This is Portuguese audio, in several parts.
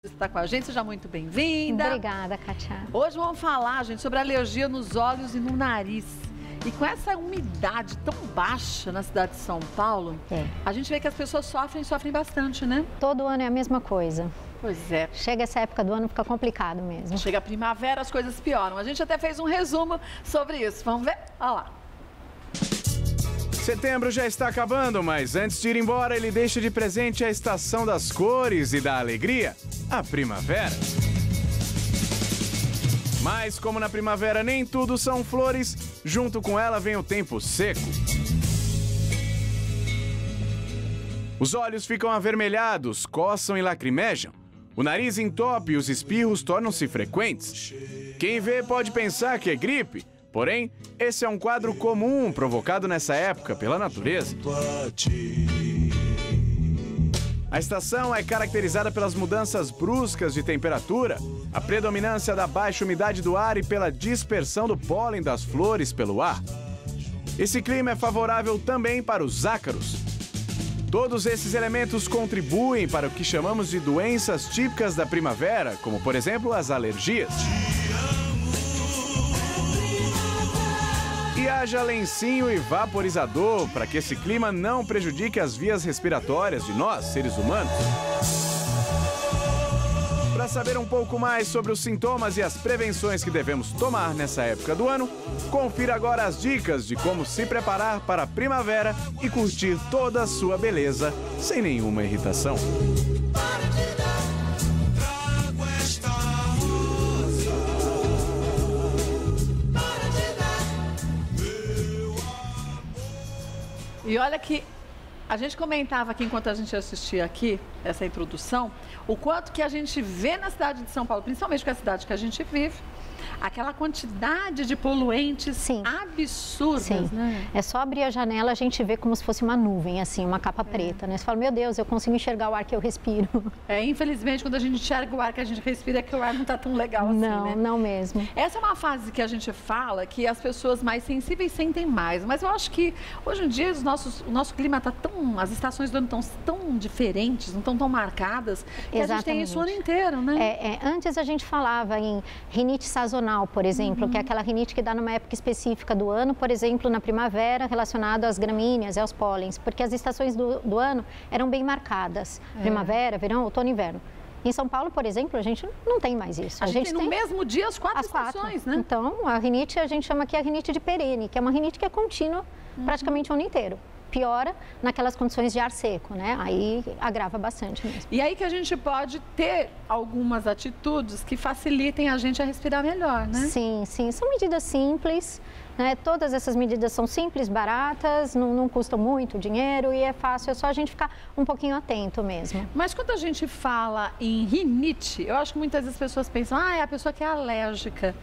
Está com a gente, seja muito bem-vinda. Obrigada, Kátia. Hoje vamos falar, gente, sobre alergia nos olhos e no nariz. E com essa umidade tão baixa na cidade de São Paulo, a gente vê que as pessoas sofrem bastante, né? Todo ano é a mesma coisa. Pois é. Chega essa época do ano, fica complicado mesmo. Chega a primavera, as coisas pioram. A gente até fez um resumo sobre isso. Vamos ver? Olha lá. Setembro já está acabando, mas antes de ir embora, ele deixa de presente a estação das cores e da alegria, a primavera. Mas como na primavera nem tudo são flores, junto com ela vem o tempo seco. Os olhos ficam avermelhados, coçam e lacrimejam. O nariz entope e os espirros tornam-se frequentes. Quem vê pode pensar que é gripe. Porém, esse é um quadro comum provocado nessa época pela natureza. A estação é caracterizada pelas mudanças bruscas de temperatura, a predominância da baixa umidade do ar e pela dispersão do pólen das flores pelo ar. Esse clima é favorável também para os ácaros. Todos esses elementos contribuem para o que chamamos de doenças típicas da primavera, como, por exemplo, as alergias. E haja lencinho e vaporizador para que esse clima não prejudique as vias respiratórias de nós, seres humanos. Para saber um pouco mais sobre os sintomas e as prevenções que devemos tomar nessa época do ano, confira agora as dicas de como se preparar para a primavera e curtir toda a sua beleza sem nenhuma irritação. E olha que a gente comentava aqui, enquanto a gente assistia aqui, essa introdução, o quanto que a gente vê na cidade de São Paulo, principalmente com a cidade que a gente vive, aquela quantidade de poluentes absurdas, né? É só abrir a janela, a gente vê como se fosse uma nuvem, assim, uma capa preta, né? Você fala, meu Deus, eu consigo enxergar o ar que eu respiro. Infelizmente, quando a gente enxerga o ar que a gente respira, é que o ar não está tão legal assim, não, né? Não mesmo. Essa é uma fase que a gente fala que as pessoas mais sensíveis sentem mais, mas eu acho que hoje em dia o nosso clima está tão, as estações do ano estão tão diferentes, não estão tão marcadas, que a gente tem isso o ano inteiro, né? Antes a gente falava em rinite sazonal, por exemplo, que é aquela rinite que dá numa época específica do ano, por exemplo, na primavera, relacionado às gramíneas e aos pólens, porque as estações do ano eram bem marcadas, primavera, verão, outono e inverno. Em São Paulo, por exemplo, a gente não tem mais isso. A gente tem no mesmo dia as quatro estações, né? Então, a rinite a gente chama aqui a rinite de perene, que é uma rinite que é contínua praticamente o ano inteiro. Piora naquelas condições de ar seco, né? Aí agrava bastante mesmo. E aí que a gente pode ter algumas atitudes que facilitem a gente a respirar melhor, né? Sim, sim. São medidas simples, né? Todas essas medidas são simples, baratas, não custam muito dinheiro e é fácil, é só a gente ficar um pouquinho atento mesmo. Mas quando a gente fala em rinite, eu acho que muitas vezes as pessoas pensam, é a pessoa que é alérgica.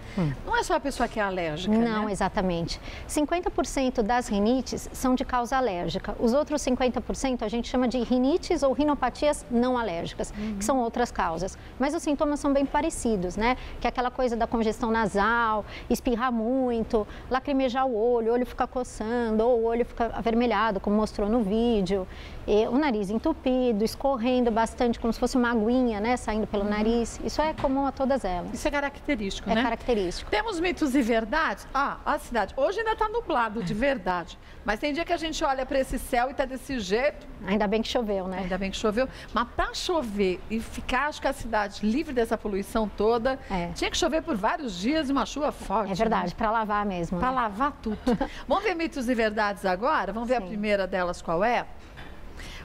Não é só a pessoa que é alérgica, Não, né? Exatamente. 50% das rinites são de causa alérgica. Os outros 50% a gente chama de rinites ou rinopatias não alérgicas, que são outras causas. Mas os sintomas são bem parecidos, né? Que é aquela coisa da congestão nasal, espirrar muito, lacrimejar o olho fica coçando, ou o olho fica avermelhado, como mostrou no vídeo, e o nariz entupido, escorrendo bastante, como se fosse uma aguinha, né, saindo pelo nariz. Isso é comum a todas elas. Isso é característico, né? É característico. Temos mitos e verdades? A cidade. Hoje ainda está nublado, de verdade. Mas tem dia que a gente olha para esse céu e está desse jeito. Ainda bem que choveu, né? Ainda bem que choveu. Mas para chover e ficar, acho que a cidade livre dessa poluição toda, tinha que chover por vários dias e uma chuva forte. É verdade, né? para lavar mesmo. Para lavar tudo. Vamos ver mitos e verdades agora? Vamos ver a primeira delas qual é?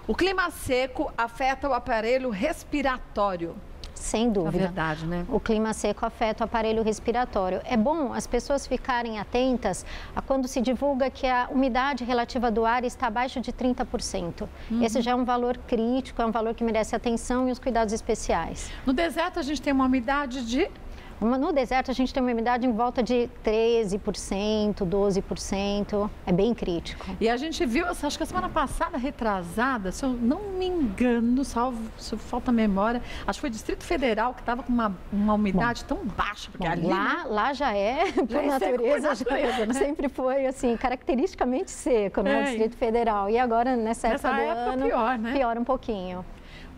O clima seco afeta o aparelho respiratório. Sem dúvida. É verdade, né? O clima seco afeta o aparelho respiratório. É bom as pessoas ficarem atentas a quando se divulga que a umidade relativa do ar está abaixo de 30%. Esse já é um valor crítico, é um valor que merece atenção e os cuidados especiais. No deserto a gente tem uma umidade de... No deserto a gente tem uma umidade em volta de 13%, 12%, é bem crítico. E a gente viu, acho que a semana passada, retrasada, se eu não me engano, salvo se falta memória, acho que foi Distrito Federal que estava com uma umidade tão baixa. Porque ali, lá já é, por natureza, né? Sempre foi assim, caracteristicamente seco, no Distrito Federal. E agora, nessa época do ano, pior, né? Piora um pouquinho.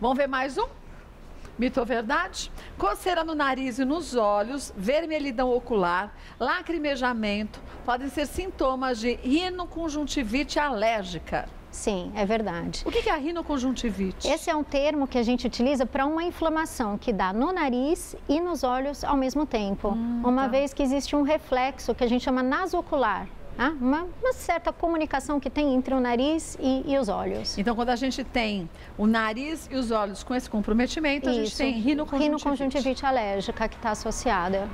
Vamos ver mais um? Mito ou verdade? Coceira no nariz e nos olhos, vermelhidão ocular, lacrimejamento, podem ser sintomas de rinoconjuntivite alérgica. Sim, é verdade. O que é a rinoconjuntivite? Esse é um termo que a gente utiliza para uma inflamação que dá no nariz e nos olhos ao mesmo tempo. Uma vez que existe um reflexo que a gente chama nasocular. Uma certa comunicação que tem entre o nariz e os olhos. Então, quando a gente tem o nariz e os olhos com esse comprometimento, a gente tem rinoconjuntivite alérgica que está associada.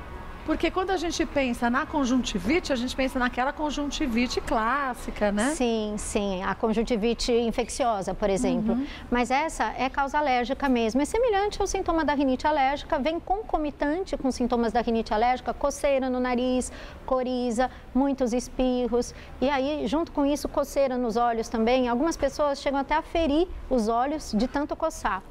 Porque quando a gente pensa na conjuntivite, a gente pensa naquela conjuntivite clássica, né? Sim, sim. A conjuntivite infecciosa, por exemplo. Mas essa é causa alérgica mesmo. É semelhante ao sintoma da rinite alérgica, vem concomitante com sintomas da rinite alérgica, coceira no nariz, coriza, muitos espirros. E aí, junto com isso, coceira nos olhos também. Algumas pessoas chegam até a ferir os olhos de tanto coçar.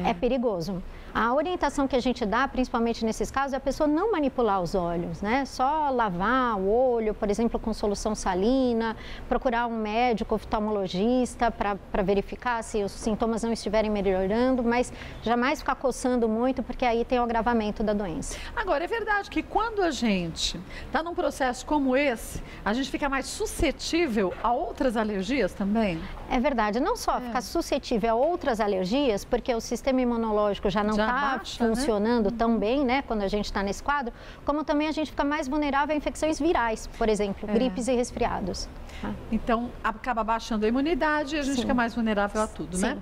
É perigoso. A orientação que a gente dá, principalmente nesses casos, é a pessoa não manipular os olhos, né? Só lavar o olho, por exemplo, com solução salina, procurar um médico oftalmologista para verificar se os sintomas não estiverem melhorando, mas jamais ficar coçando muito, porque aí tem o agravamento da doença. Agora, é verdade que quando a gente está num processo como esse, a gente fica mais suscetível a outras alergias também? É verdade, não só ficar suscetível a outras alergias, porque o sistema imunológico já não está funcionando tão bem, né, quando a gente está nesse quadro, como também a gente fica mais vulnerável a infecções virais, por exemplo, gripes e resfriados. Então, acaba baixando a imunidade e a gente fica mais vulnerável a tudo, né?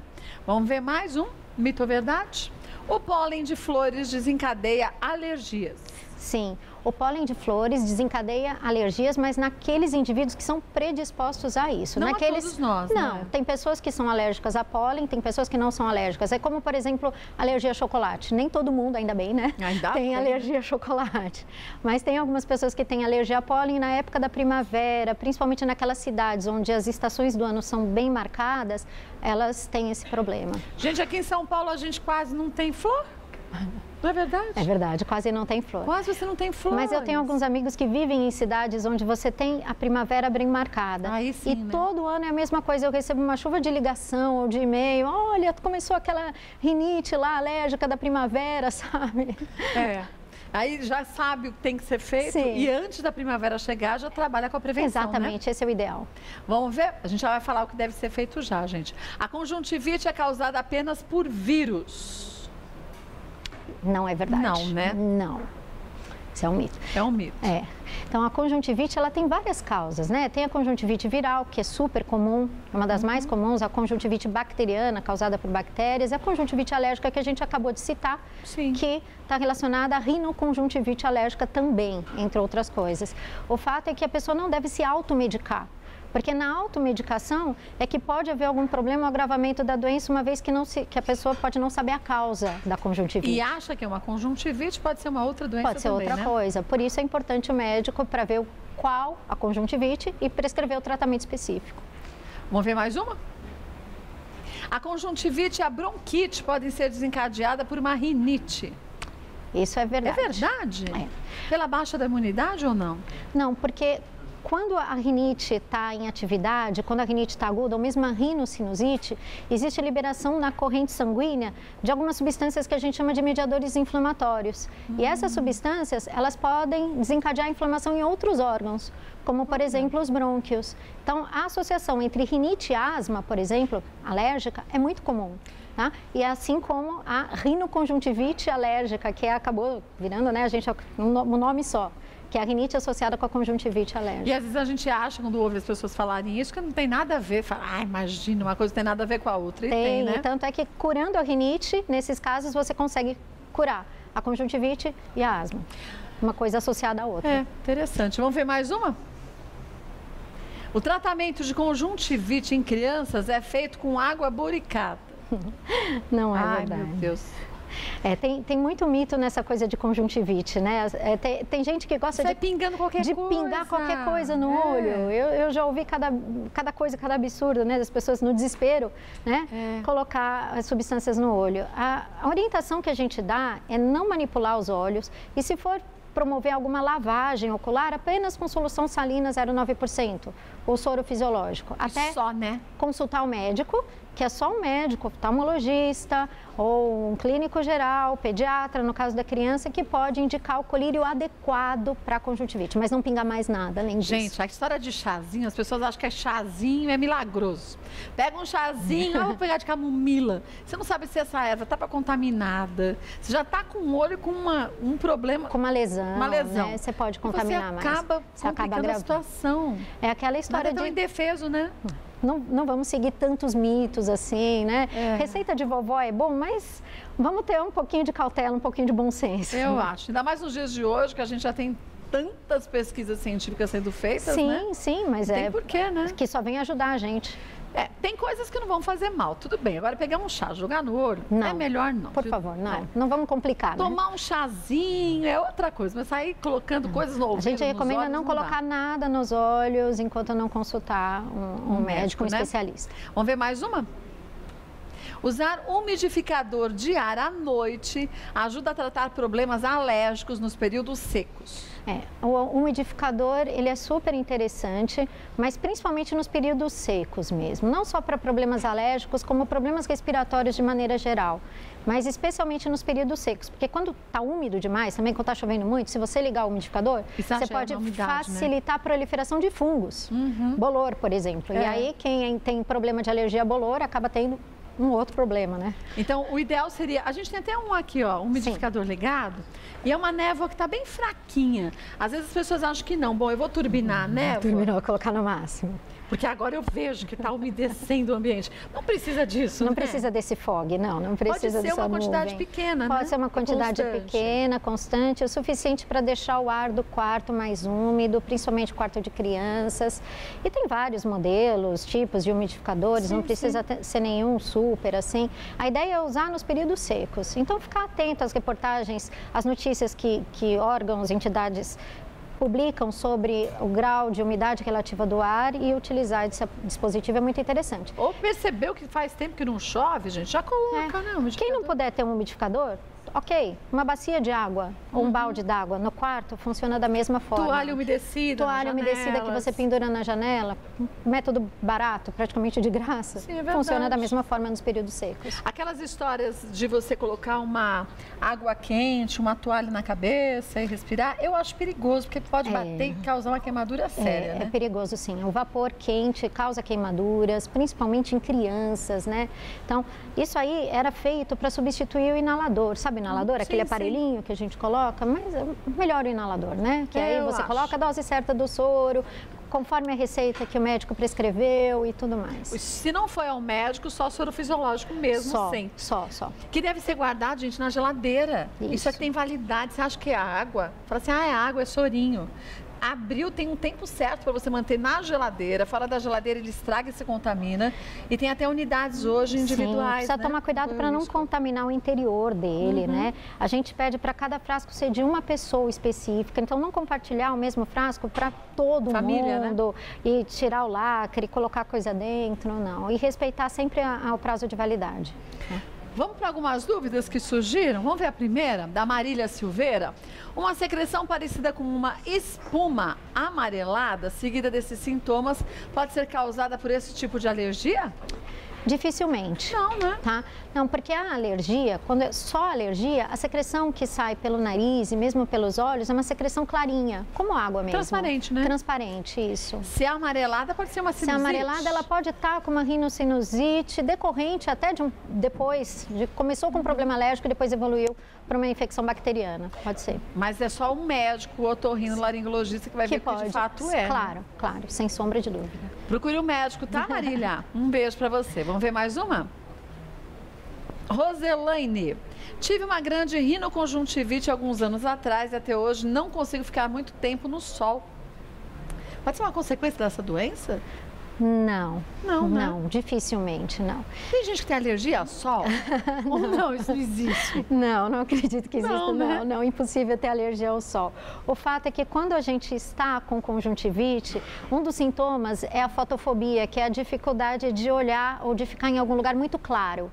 Vamos ver mais um mito ou verdade? O pólen de flores desencadeia alergias. Sim, o pólen de flores desencadeia alergias, mas naqueles indivíduos que são predispostos a isso. Não a todos nós, Não, né? Tem pessoas que são alérgicas a pólen, tem pessoas que não são alérgicas. É como, por exemplo, alergia a chocolate. Nem todo mundo, ainda bem, né? Tem alergia a chocolate. Mas tem algumas pessoas que têm alergia a pólen na época da primavera, principalmente naquelas cidades onde as estações do ano são bem marcadas, elas têm esse problema. Gente, aqui em São Paulo a gente quase não tem flor. Não é verdade? É verdade, quase não tem flor. Quase você não tem flores. Mas eu tenho alguns amigos que vivem em cidades onde você tem a primavera bem marcada. Aí sim, né? Todo ano é a mesma coisa. Eu recebo uma chuva de ligação ou de e-mail. Olha, começou aquela rinite lá, alérgica da primavera, sabe? Aí já sabe o que tem que ser feito e antes da primavera chegar já trabalha com a prevenção, Exatamente, né? Esse é o ideal. Vamos ver? A gente já vai falar o que deve ser feito já, gente. A conjuntivite é causada apenas por vírus. Não é verdade. Não, né? Não. Isso é um mito. É um mito. Então, a conjuntivite, ela tem várias causas, né? Tem a conjuntivite viral, que é super comum, é uma das mais comuns, a conjuntivite bacteriana, causada por bactérias, e a conjuntivite alérgica, que a gente acabou de citar, que está relacionada à rinoconjuntivite alérgica também, entre outras coisas. O fato é que a pessoa não deve se automedicar. Porque na automedicação é que pode haver algum problema ou agravamento da doença, uma vez que a pessoa pode não saber a causa da conjuntivite. E acha que é uma conjuntivite, pode ser uma outra doença também, Pode ser outra coisa. Por isso é importante o médico para ver qual a conjuntivite e prescrever o tratamento específico. Vamos ver mais uma? A conjuntivite e a bronquite podem ser desencadeadas por uma rinite. Isso é verdade. É verdade? Pela baixa da imunidade ou não? Não, porque quando a rinite está em atividade, quando a rinite está aguda, ou mesmo a rinocinusite, existe liberação na corrente sanguínea de algumas substâncias que a gente chama de mediadores inflamatórios. E essas substâncias, elas podem desencadear inflamação em outros órgãos, como, por exemplo, os brônquios. Então, a associação entre rinite e asma, por exemplo, alérgica, é muito comum. Tá? E assim como a rinoconjuntivite alérgica, que acabou virando, né, a gente, um nome só, que é a rinite associada com a conjuntivite alérgica. E às vezes a gente acha, quando ouve as pessoas falarem isso, que não tem nada a ver. Fala, imagina, uma coisa não tem nada a ver com a outra. E tem, né? Tanto é que curando a rinite, nesses casos, você consegue curar a conjuntivite e a asma. Uma coisa associada à outra. Interessante. Vamos ver mais uma? O tratamento de conjuntivite em crianças é feito com água boricada. Não é verdade. Meu Deus. Tem muito mito nessa coisa de conjuntivite, né? Tem gente que gosta de pingando qualquer coisa. Pingar qualquer coisa no olho. Eu já ouvi cada coisa, cada absurdo, né? Das pessoas no desespero, né? Colocar as substâncias no olho. A orientação que a gente dá é não manipular os olhos e, se for promover alguma lavagem ocular, apenas com solução salina 0,9% ou soro fisiológico. Até só, né? Consultar o médico que é só um médico, oftalmologista ou um clínico geral, pediatra, no caso da criança, que pode indicar o colírio adequado para a conjuntivite, mas não pinga mais nada além disso. Gente, a história de chazinho, as pessoas acham que é chazinho, é milagroso. Pega um chazinho, vou pegar de camomila. Você não sabe se essa erva está contaminada, você já está com o olho com um problema. Com uma lesão. Uma lesão. Né? Você pode contaminar mais. Você acaba complicando a situação. É aquela história de... indefeso, né? Não vamos seguir tantos mitos assim, né? Receita de vovó é bom, mas vamos ter um pouquinho de cautela, um pouquinho de bom senso. Eu acho. Ainda mais nos dias de hoje, que a gente já tem tantas pesquisas científicas sendo feitas, né? Sim, mas tem porquê, né? Que só vem ajudar a gente. Tem coisas que não vão fazer mal, tudo bem. Agora, pegar um chá, jogar no olho, é melhor não. Por favor, não vamos complicar, Tomar um chazinho é outra coisa, mas sair colocando coisas no ouvido, a gente recomenda não colocar nada nos olhos enquanto não consultar um médico, um especialista. Vamos ver mais uma? Usar umidificador de ar à noite ajuda a tratar problemas alérgicos nos períodos secos. O umidificador, ele é super interessante, mas principalmente nos períodos secos mesmo. Não só para problemas alérgicos, como problemas respiratórios de maneira geral. Mas especialmente nos períodos secos, porque quando está úmido demais, também quando está chovendo muito, se você ligar o umidificador, você pode facilitar a proliferação de fungos. Bolor, por exemplo. E aí, quem tem problema de alergia a bolor, acaba tendo um outro problema, né? Então, o ideal seria... A gente tem até um aqui, ó, um umidificador ligado. E é uma névoa que está bem fraquinha. Às vezes as pessoas acham que não. Bom, eu vou turbinar a névoa. Turbinar, colocar no máximo. Porque agora eu vejo que está umedecendo o ambiente. Não precisa disso, Não precisa desse fog, não precisa dessa nuvem. Pode ser uma quantidade pequena, Pode ser uma quantidade pequena, constante, o suficiente para deixar o ar do quarto mais úmido, principalmente o quarto de crianças. E tem vários modelos, tipos de umidificadores, não precisa ser nenhum super, assim. A ideia é usar nos períodos secos. Então, ficar atento às reportagens, às notícias que órgãos, entidades publicam sobre o grau de umidade relativa do ar e utilizar esse dispositivo é muito interessante. Ou percebeu que faz tempo que não chove, gente, já coloca, né? Quem não puder ter um umidificador, ok, uma bacia de água ou um balde d'água no quarto funciona da mesma forma. Toalha umedecida. Toalha umedecida que você pendura na janela, método barato, praticamente de graça. Sim, é verdade. Funciona da mesma forma nos períodos secos. Aquelas histórias de você colocar uma água quente, uma toalha na cabeça e respirar, eu acho perigoso, porque pode bater e causar uma queimadura séria, né? É perigoso, sim. O vapor quente causa queimaduras, principalmente em crianças, né? Então, isso aí era feito para substituir o inalador, sabe? Inalador, aquele aparelhinho que a gente coloca, mas é melhor o inalador, né? Que aí você coloca a dose certa do soro, conforme a receita que o médico prescreveu e tudo mais. Se não foi ao médico, só soro fisiológico mesmo, Só. Que deve ser guardado, gente, na geladeira. Isso aqui tem validade. Você acha que é água? Fala assim, é água, é sorinho. Abriu, tem um tempo certo para você manter na geladeira. Fora da geladeira, ele estraga e se contamina. E tem até unidades hoje individuais. Precisa tomar cuidado para não contaminar o interior dele, né? A gente pede para cada frasco ser de uma pessoa específica. Então, não compartilhar o mesmo frasco para todo mundo, né? E tirar o lacre, colocar coisa dentro, não. E respeitar sempre o prazo de validade. Né? Vamos para algumas dúvidas que surgiram? Vamos ver a primeira, da Marília Silveira. Uma secreção parecida com uma espuma amarelada, seguida desses sintomas, pode ser causada por esse tipo de alergia? Dificilmente. Não, né? Tá? Não, porque a alergia, quando é só alergia, a secreção que sai pelo nariz e mesmo pelos olhos é uma secreção clarinha, como água mesmo. Transparente, né? Transparente, isso. Se é amarelada, pode ser uma sinusite. Se é amarelada, ela pode estar com uma rinocinusite decorrente até começou com um problema alérgico e depois evoluiu para uma infecção bacteriana. Pode ser. Mas é só o médico, o otorrinolaringologista que vai ver que de fato é. Claro, sem sombra de dúvida. Procure o médico, tá, Marília? Um beijo para você. Vamos ver mais uma? Roselaine. Tive uma grande rinoconjuntivite alguns anos atrás e até hoje não consigo ficar muito tempo no sol. Pode ser uma consequência dessa doença? Não, né? Dificilmente não. Tem gente que tem alergia ao sol? Ou não, isso não existe? Não acredito que exista, né? Não, impossível ter alergia ao sol. O fato é que quando a gente está com conjuntivite, um dos sintomas é a fotofobia, que é a dificuldade de olhar ou de ficar em algum lugar muito claro.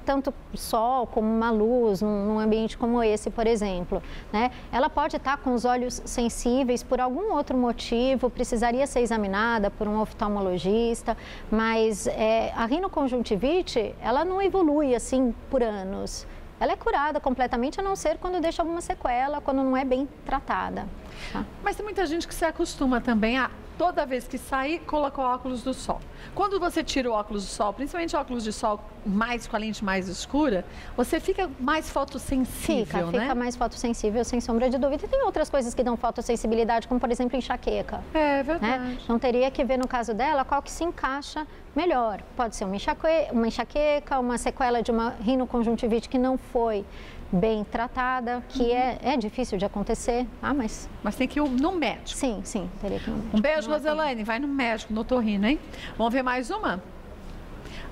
Tanto sol como uma luz, num ambiente como esse, por exemplo. Né? Ela pode estar com os olhos sensíveis por algum outro motivo, precisaria ser examinada por um oftalmologista, oftalmologista, mas a rinoconjuntivite, ela não evolui assim por anos. Ela é curada completamente, a não ser quando deixa alguma sequela, quando não é bem tratada. Tá? Mas tem muita gente que se acostuma também a, toda vez que sair, colocar o óculos do sol. Quando você tira o óculos do sol, principalmente óculos de sol mais com a lente mais escura, você fica mais fotossensível, né? Fica mais fotossensível, sem sombra de dúvida. E tem outras coisas que dão fotossensibilidade, como por exemplo enxaqueca. É verdade. Né? Então teria que ver no caso dela qual que se encaixa melhor. Pode ser uma enxaqueca, uma sequela de uma rinoconjuntivite que não foi bem tratada, que é difícil de acontecer, mas tem que ir no médico. Sim, teria que ir no médico. Um beijo, Roselaine. Vai no médico, no otorrino, hein? Vamos ver mais uma?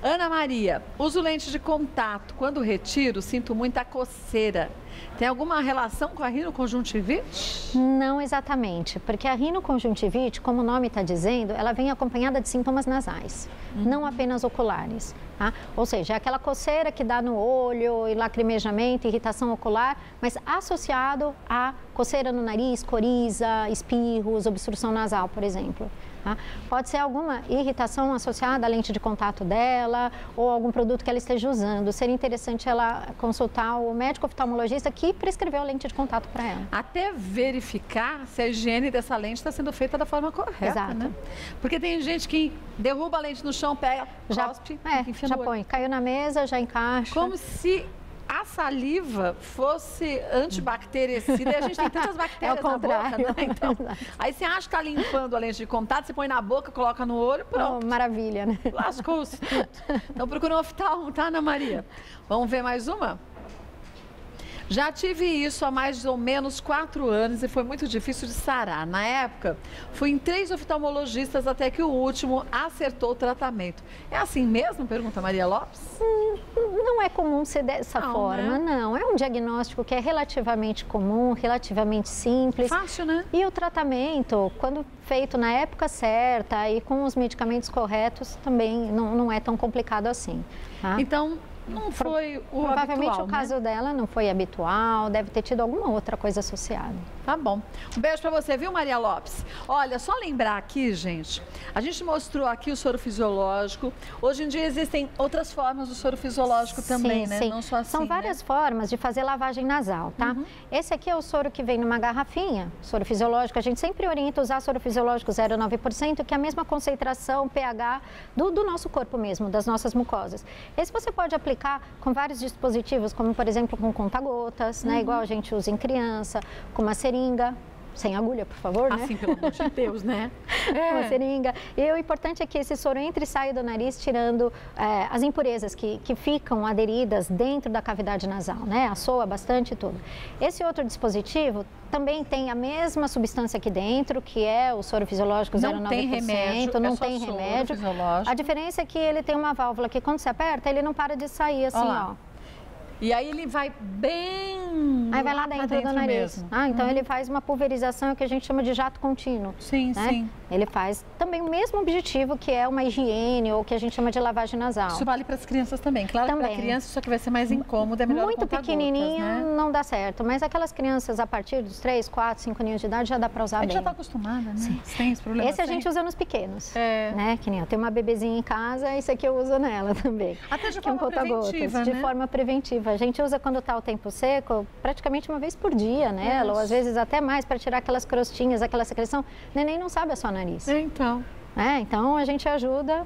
Ana Maria, uso lente de contato. Quando retiro, sinto muita coceira. Tem alguma relação com a rinoconjuntivite? Não exatamente, porque a rinoconjuntivite, como o nome está dizendo, ela vem acompanhada de sintomas nasais, não apenas oculares. Tá? Ou seja, é aquela coceira que dá no olho, e lacrimejamento, irritação ocular, mas associado a coceira no nariz, coriza, espirros, obstrução nasal, por exemplo. Tá? Pode ser alguma irritação associada à lente de contato dela ou algum produto que ela esteja usando. Seria interessante ela consultar o médico oftalmologista que prescreveu a lente de contato para ela. Até verificar se a higiene dessa lente está sendo feita da forma correta, Exato. Né? Porque tem gente que derruba a lente no chão, pega, cospe, enfia já no olho. põe. Caiu na mesa, já encaixa. Como se a saliva fosse antibactericida e a gente tem tantas bactérias na boca, né? Então, aí você acha que está limpando a lente de contato, você põe na boca, coloca no olho, pronto. Oh, maravilha, né? Lascou-se tudo. Então procura um oftalmo, tá, Ana Maria? Vamos ver mais uma? Já tive isso há mais ou menos 4 anos e foi muito difícil de sarar. Na época, fui em 3 oftalmologistas até que o último acertou o tratamento. É assim mesmo? Pergunta Maria Lopes. Não é comum ser dessa forma, né? Não. É um diagnóstico que é relativamente comum, relativamente simples. Fácil, né? E o tratamento, quando feito na época certa e com os medicamentos corretos, também não é tão complicado assim. Tá? Então, não foi o provavelmente habitual, o caso dela não foi habitual, deve ter tido alguma outra coisa associada. Tá bom. Um beijo pra você, viu, Maria Lopes? Olha, só lembrar aqui, gente, a gente mostrou aqui o soro fisiológico. Hoje em dia existem outras formas do soro fisiológico também, né? Sim. Não só assim, São várias formas de fazer lavagem nasal, tá? Esse aqui é o soro que vem numa garrafinha, soro fisiológico. A gente sempre orienta usar soro fisiológico 0,9%, que é a mesma concentração, pH do nosso corpo mesmo, das nossas mucosas. Esse você pode aplicar com vários dispositivos, como por exemplo com conta-gotas, né? Igual a gente usa em criança, com uma seringa, sem agulha, por favor, né? Assim, pelo amor de Deus, né? Uma seringa. E o importante é que esse soro entre e saia do nariz, tirando as impurezas que ficam aderidas dentro da cavidade nasal, né? Assoa bastante e tudo. Esse outro dispositivo também tem a mesma substância aqui dentro, que é o soro fisiológico 0,9%. Não tem remédio, não é só tem soro remédio. fisiológico. A diferença é que ele tem uma válvula que quando você aperta, ele não para de sair assim, ó. E aí ele vai bem... Aí vai lá dentro do nariz. Mesmo. Então ele faz uma pulverização que a gente chama de jato contínuo. Sim, né? sim. Ele faz também o mesmo objetivo, que é uma higiene ou que a gente chama de lavagem nasal. Isso vale para as crianças também. Claro que para crianças só que vai ser mais incômodo, é melhor muito pequenininho, né? Não dá certo, mas aquelas crianças a partir dos 3, 4, 5 aninhos de idade já dá para usar bem. A gente já está acostumada, né? Sim. Tem esse problema. Esse a gente usa nos pequenos, né? Que nem eu tenho uma bebezinha em casa, esse aqui eu uso nela também. Até de forma preventiva, né? De forma preventiva. A gente usa quando está o tempo seco, praticamente uma vez por dia nela, ou às vezes até mais, para tirar aquelas crostinhas, aquela secreção. Neném não sabe a sua nariz. Então. Então a gente ajuda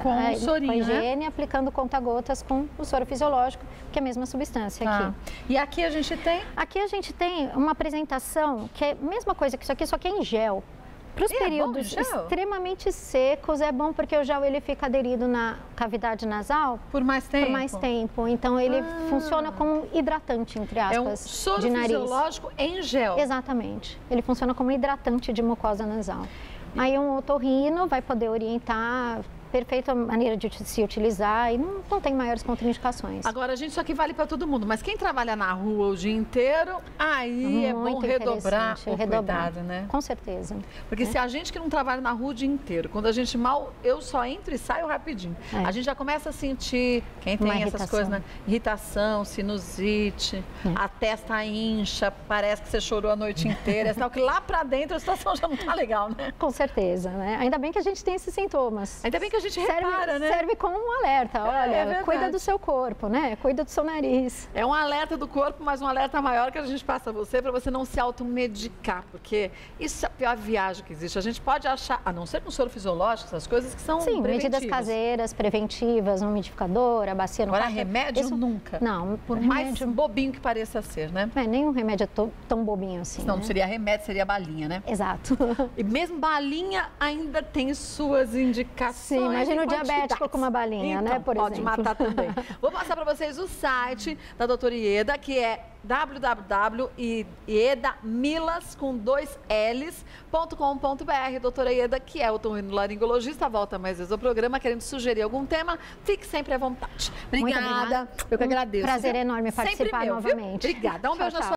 com a higiene, aplicando conta-gotas com o soro fisiológico, que é a mesma substância aqui. E aqui a gente tem? Aqui a gente tem uma apresentação que é a mesma coisa que isso aqui, só que é em gel. Para os períodos extremamente secos, é bom porque o gel ele fica aderido na cavidade nasal por mais tempo. Então ele funciona como hidratante, entre aspas, é um soro de nariz. Fisiológico em gel. Exatamente. Ele funciona como hidratante de mucosa nasal. Aí um otorrino vai poder orientar perfeita maneira de se utilizar e não tem maiores contraindicações. Agora, gente, isso aqui vale para todo mundo, mas quem trabalha na rua o dia inteiro, aí é bom redobrar o cuidado, né? Com certeza. Porque se a gente que não trabalha na rua o dia inteiro, quando a gente eu só entro e saio rapidinho, a gente já começa a sentir, quem tem essas coisas, né? Irritação, sinusite, a testa incha, parece que você chorou a noite inteira, é sinal que lá pra dentro a situação já não tá legal, né? Com certeza, né? Ainda bem que a gente tem esses sintomas. Ainda bem que a gente repara, né? Serve como um alerta, olha, cuida do seu corpo, né? Cuida do seu nariz. É um alerta do corpo, mas um alerta maior que a gente passa a você para você não se automedicar, porque isso é a pior viagem que existe. A gente pode achar, a não ser com soro fisiológico, essas coisas que são Sim, medidas caseiras, preventivas, umidificador, a bacia no Agora, quarto. remédio nunca. Não, por remédio... mais bobinho que pareça ser, né? Nenhum remédio é tão bobinho assim. Não, né? seria remédio, seria balinha, né? Exato. E mesmo balinha ainda tem suas indicações. Sim, imagina o diabético com uma balinha, então, né? Por pode exemplo. matar também. Vou passar para vocês o site da doutora Ieda, que é www.iedamilas.com.br. Doutora Ieda, que é otorrinolaringologista, volta mais vezes ao programa, querendo sugerir algum tema, fique sempre à vontade. Obrigada. Eu que agradeço. Prazer enorme participar novamente. Obrigada. Um beijo na sua